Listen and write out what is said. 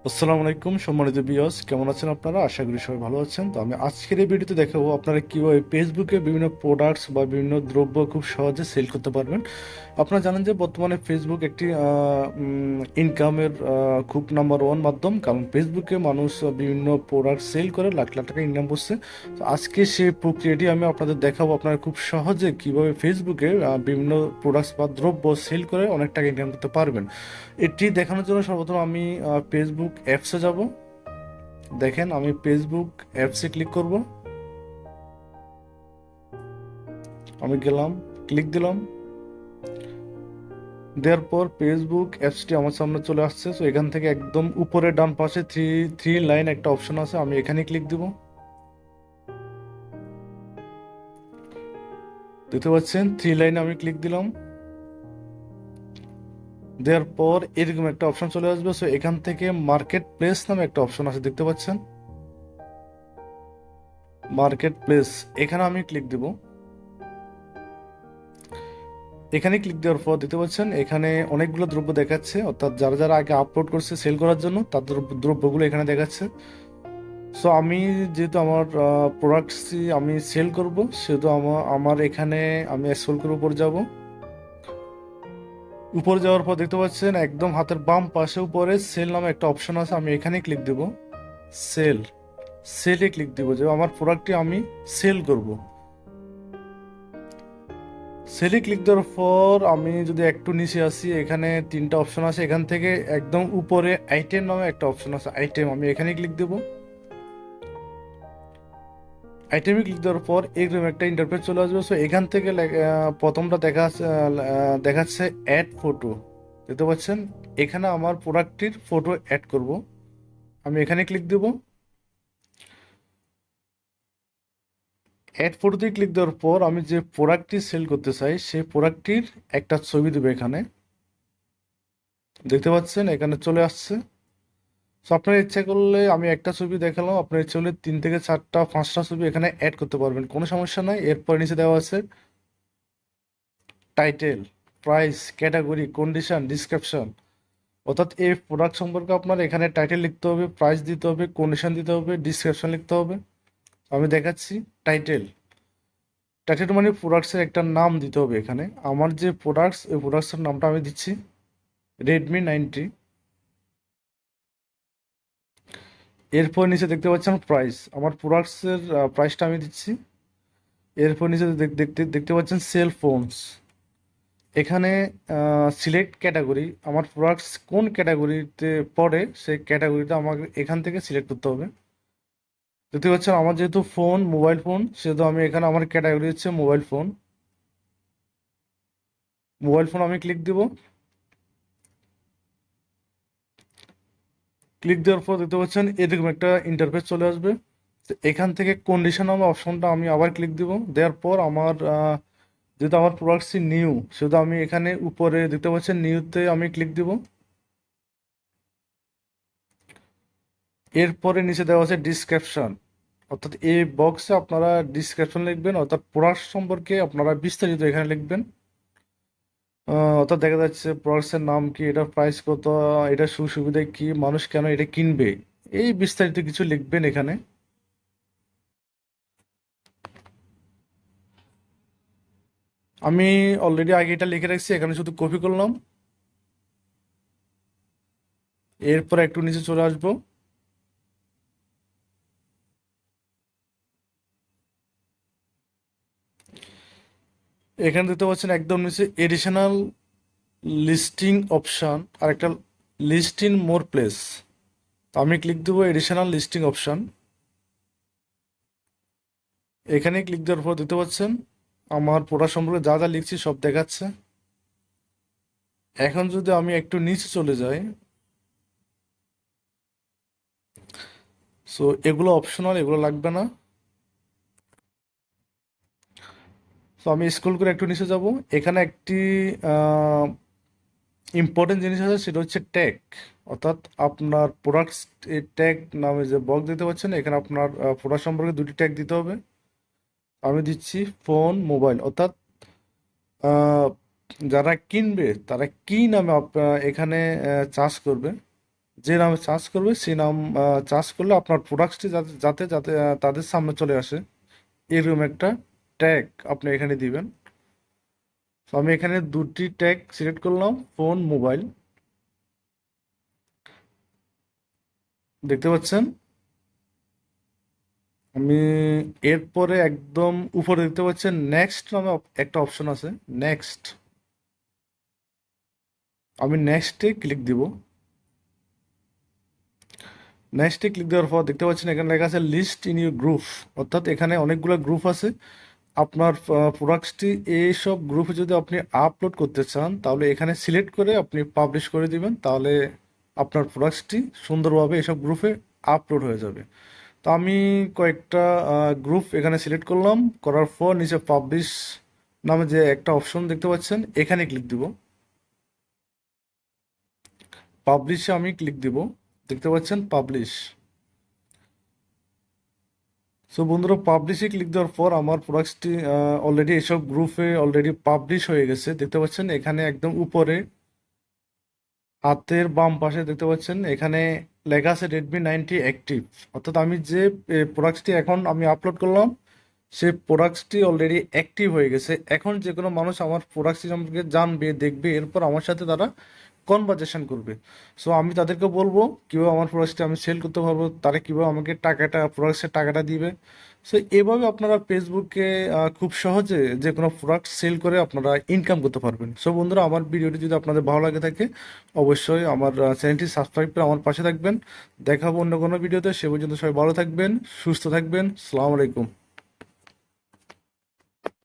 আসসালামু আলাইকুম সম্মানিত ভিউয়ার্স, কেমন আছেন আপনারা? আশা করি সবাই ভালো আছেন। তো আমি আজকের এই ভিডিওতে দেখাবো আপনারা কীভাবে ফেসবুকে বিভিন্ন প্রোডাক্টস বা বিভিন্ন দ্রব্য খুব সহজে সেল করতে পারবেন। আপনারা জানেন যে বর্তমানে ফেসবুক একটি ইনকামের খুব নাম্বার ওয়ান মাধ্যম, কারণ ফেসবুকে মানুষ বিভিন্ন প্রোডাক্ট সেল করে লাখ লাখ টাকা ইনকাম করছে। তো আজকে সেই প্রক্রিয়াটি আমি আপনাদের দেখাবো, আপনারা খুব সহজে কীভাবে ফেসবুকে বিভিন্ন প্রোডাক্টস বা দ্রব্য সেল করে অনেক টাকা ইনকাম করতে পারবেন। এটি দেখানোর জন্য সর্বপ্রথম আমি ফেসবুক অ্যাপসে যাব। দেখেন, আমি ফেসবুক অ্যাপসে ক্লিক করব। আমি গেলাম, ক্লিক দিলাম। দেওয়ার পর ফেসবুক অ্যাপসটি আমার সামনে চলে আসছে। তো এখান থেকে একদম উপরে ডান পাশে থ্রি থ্রি লাইন একটা অপশন আছে, আমি এখানে ক্লিক দিব। দেখতে পাচ্ছেন থ্রি লাইনে আমি ক্লিক দিলাম। দেওয়ার পর এরকম একটা অপশন চলে আসবে। সো এখান থেকে মার্কেট প্লেস নামে একটা অপশন আছে, দেখতে পাচ্ছেন মার্কেট প্লেস, এখানে আমি ক্লিক দিব। এখানে ক্লিক দেওয়ার পর দেখতে পাচ্ছেন এখানে অনেকগুলো দ্রব্য দেখাচ্ছে, অর্থাৎ যারা যারা আগে আপলোড করছে সেল করার জন্য তাদের দ্রব্যগুলো এখানে দেখাচ্ছে। সো আমি যেহেতু আমার প্রোডাক্টসই আমি সেল করব, সেহেতু আমার এখানে আমি স্ক্রল করে উপর যাব। উপরে যাওয়ার পর দেখতে পাচ্ছেন একদম হাতের বাম পাশে উপরে সেল নামে একটা অপশন আছে, আমি এখানে ক্লিক দেব। সেল, সেলে ক্লিক দিব যে আমার প্রোডাক্টটি আমি সেল করব। সেলে ক্লিক দেওয়ার পর আমি যদি একটু নিচে আসি, এখানে তিনটা অপশন আছে, এখান থেকে একদম উপরে আইটেম নামে একটা অপশন আছে, আইটেম, আমি এখানে ক্লিক দেব। আইটেমে ক্লিক দেওয়ার পর এরকম একটা ইন্টারফেস চলে আসবে। সো এখান থেকে প্রথমটা দেখাচ্ছে অ্যাড ফটো, দেখতে পাচ্ছেন এখানে আমার প্রোডাক্টটির ফটো অ্যাড করব, আমি এখানে ক্লিক দেব। অ্যাড ফটোতে ক্লিক দেওয়ার পর আমি যে প্রোডাক্টটি সেল করতে চাই সেই প্রোডাক্টটির একটা ছবি দেবো এখানে, দেখতে পাচ্ছেন এখানে চলে আসছে। সো আপনার ইচ্ছা করলে আমি একটা ছবি দেখালাম, আপনার ইচ্ছা করলে 3 থেকে 4টা 5টা ছবি এখানে অ্যাড করতে পারবেন, কোনো সমস্যা নাই। এরপর নিচে দেওয়া আছে title, price, category, condition, description, অর্থাৎ এই প্রোডাক্ট সম্পর্কে আপনার এখানে টাইটেল লিখতে হবে, প্রাইস দিতে হবে, কন্ডিশন দিতে হবে, ডিসক্রিপশন লিখতে হবে। আমি দেখাচ্ছি টাইটেল, টাইটেল মানে প্রোডাক্টসের একটা নাম দিতে হবে এখানে। আমার যে প্রোডাক্টস, ওই প্রোডাক্টসের নামটা আমি দিচ্ছি রেডমি 90। এরপর নিচে দেখতে পাচ্ছেন প্রাইস, আমার প্রোডাক্টসের প্রাইসটা আমি দিচ্ছি। এরপর নিচে দেখতে দেখতে পাচ্ছেন সেল ফোনস, এখানে সিলেক্ট ক্যাটাগরি, আমার প্রোডাক্টস কোন ক্যাটাগরিতে পড়ে সেই ক্যাটাগরিটা আমাকে এখান থেকে সিলেক্ট করতে হবে। দেখতে পাচ্ছেন আমার যেহেতু ফোন মোবাইল ফোন, সেহেতু আমি এখানে আমার ক্যাটাগরি হচ্ছে মোবাইল ফোন। মোবাইল ফোন আমি ক্লিক দিব। ক্লিক দেওয়ার পর দেখতে পাচ্ছেন এরকম একটা ইন্টারফেস চলে আসবে। তো এখান থেকে কন্ডিশন নামে অপশনটা আমি আবার ক্লিক দিব। দেওয়ার পর আমার যেহেতু আমার প্রোডাক্টসটি নিউ, সেহেতু আমি এখানে উপরে দেখতে পাচ্ছেন নিউতে আমি ক্লিক দিব। এরপরে নিচে দেওয়া আছে ডিসক্রিপশন, অর্থাৎ এই বক্সে আপনারা ডিসক্রিপশন লিখবেন, অর্থাৎ প্রোডাক্ট সম্পর্কে আপনারা বিস্তারিত এখানে লিখবেন। অর্থাৎ দেখা যাচ্ছে প্রোডাক্টসের নাম কি, এটার প্রাইস কত, এটার সুবিধা কি, মানুষ কেন এটা কিনবে, এই বিস্তারিত কিছু লিখবেন এখানে। আমি অলরেডি আগে এটা লিখে রাখছি, এখানে শুধু কপি করলাম। এরপর একটু নিচে চলে আসবো। এখানে দেখতে পাচ্ছেন একদম নিচে এডিশনাল লিস্টিং অপশন আর একটা লিস্ট ইন মোর প্লেস, তো আমি ক্লিক দেবো এডিশনাল লিস্টিং অপশন। এখানে ক্লিক দেওয়ার পর দেখতে পাচ্ছেন আমার প্রোডাক্ট সম্পর্কে যা যা লিখছি সব দেখাচ্ছে। এখন যদি আমি একটু নিচে চলে যাই, সো এগুলো অপশনাল, এগুলো লাগবে না। সো আমি স্ক্রল করে একটু নিচে যাব। এখানে একটি ইম্পর্টেন্ট জিনিস আছে, সেটা হচ্ছে ট্যাগ, অর্থাৎ আপনার প্রোডাক্টস ট্যাগ নামে যে বক্স দেখতে পাচ্ছেন, এখানে আপনার প্রোডাক্ট সম্পর্কে দুটি ট্যাগ দিতে হবে। আমি দিচ্ছি ফোন মোবাইল, অর্থাৎ আহ, যারা কিনবে তারা কি নামে এখানে চার্জ করবে। যে নামে চার্জ করবে সেই নাম চার্জ করলে আপনার প্রোডাক্টটি যাতে যাতে যাতে তাদের সামনে চলে আসে এরকম একটা ট্যাগ আপনি এখানে দিবেন। তো আমি এখানে দুটি ট্যাগ সিলেক্ট করলাম, ফোন, মোবাইল, দেখতে পাচ্ছেন। আমি এরপরে একদম উপরে দেখতে পাচ্ছেন নেক্সট নামে একটা অপশন আছে, নেক্সট। আমি নেক্সটে ক্লিক দিব। নেক্সটে ক্লিক দেওয়ার পর দেখতে পাচ্ছেন এখানে লেখা আছে লিস্ট ইন ইউর গ্রুপ, অর্থাৎ এখানে অনেকগুলো গ্রুপ আছে। আপনার প্রোডাক্টসটি এইসব গ্রুপে যদি আপনি আপলোড করতে চান তাহলে এখানে সিলেক্ট করে আপনি পাবলিশ করে দিবেন, তাহলে আপনার প্রোডাক্টসটি সুন্দরভাবে এসব গ্রুপে আপলোড হয়ে যাবে। তো আমি কয়েকটা গ্রুপ এখানে সিলেক্ট করলাম, করার পর নিচে পাবলিশ নামে যে একটা অপশন দেখতে পাচ্ছেন এখানে ক্লিক দিব। পাবলিশে আমি ক্লিক দিব, দেখতে পাচ্ছেন পাবলিশ। সো বন্ধুরা, পাবলিশে ক্লিক দেওয়ার পর আমার প্রোডাক্টসটি অলরেডি এসব গ্রুপে অলরেডি পাবলিশ হয়ে গেছে। দেখতে পাচ্ছেন এখানে একদম উপরে হাতের বাম পাশে দেখতে পাচ্ছেন এখানে লেখা আছে Redmi 90 অ্যাক্টিভ, অর্থাৎ আমি যে প্রোডাক্টসটি এখন আমি আপলোড করলাম সেই প্রোডাক্টসটি অলরেডি অ্যাক্টিভ হয়ে গেছে। এখন যে কোনো মানুষ আমার প্রোডাক্টসটি সম্পর্কে জানবে, দেখবে, এরপর আমার সাথে তারা কনভারজেশন করবে। সো আমি তাদেরকে বলবো কীভাবে আমার প্রোডাক্টসটি আমি সেল করতে পারবো, তারা কীভাবে আমাকে প্রোডাক্টসের টাকাটা দিবে। সো এভাবে আপনারা ফেসবুকে খুব সহজে যে কোনো প্রোডাক্ট সেল করে আপনারা ইনকাম করতে পারবেন। সো বন্ধুরা, আমার ভিডিওটি যদি আপনাদের ভালো লাগে থাকে অবশ্যই আমার চ্যানেলটি সাবস্ক্রাইব করে আমার পাশে থাকবেন। দেখাবো অন্য কোনো ভিডিওতে, সে পর্যন্ত সবাই ভালো থাকবেন, সুস্থ থাকবেন। সালাম আলাইকুম।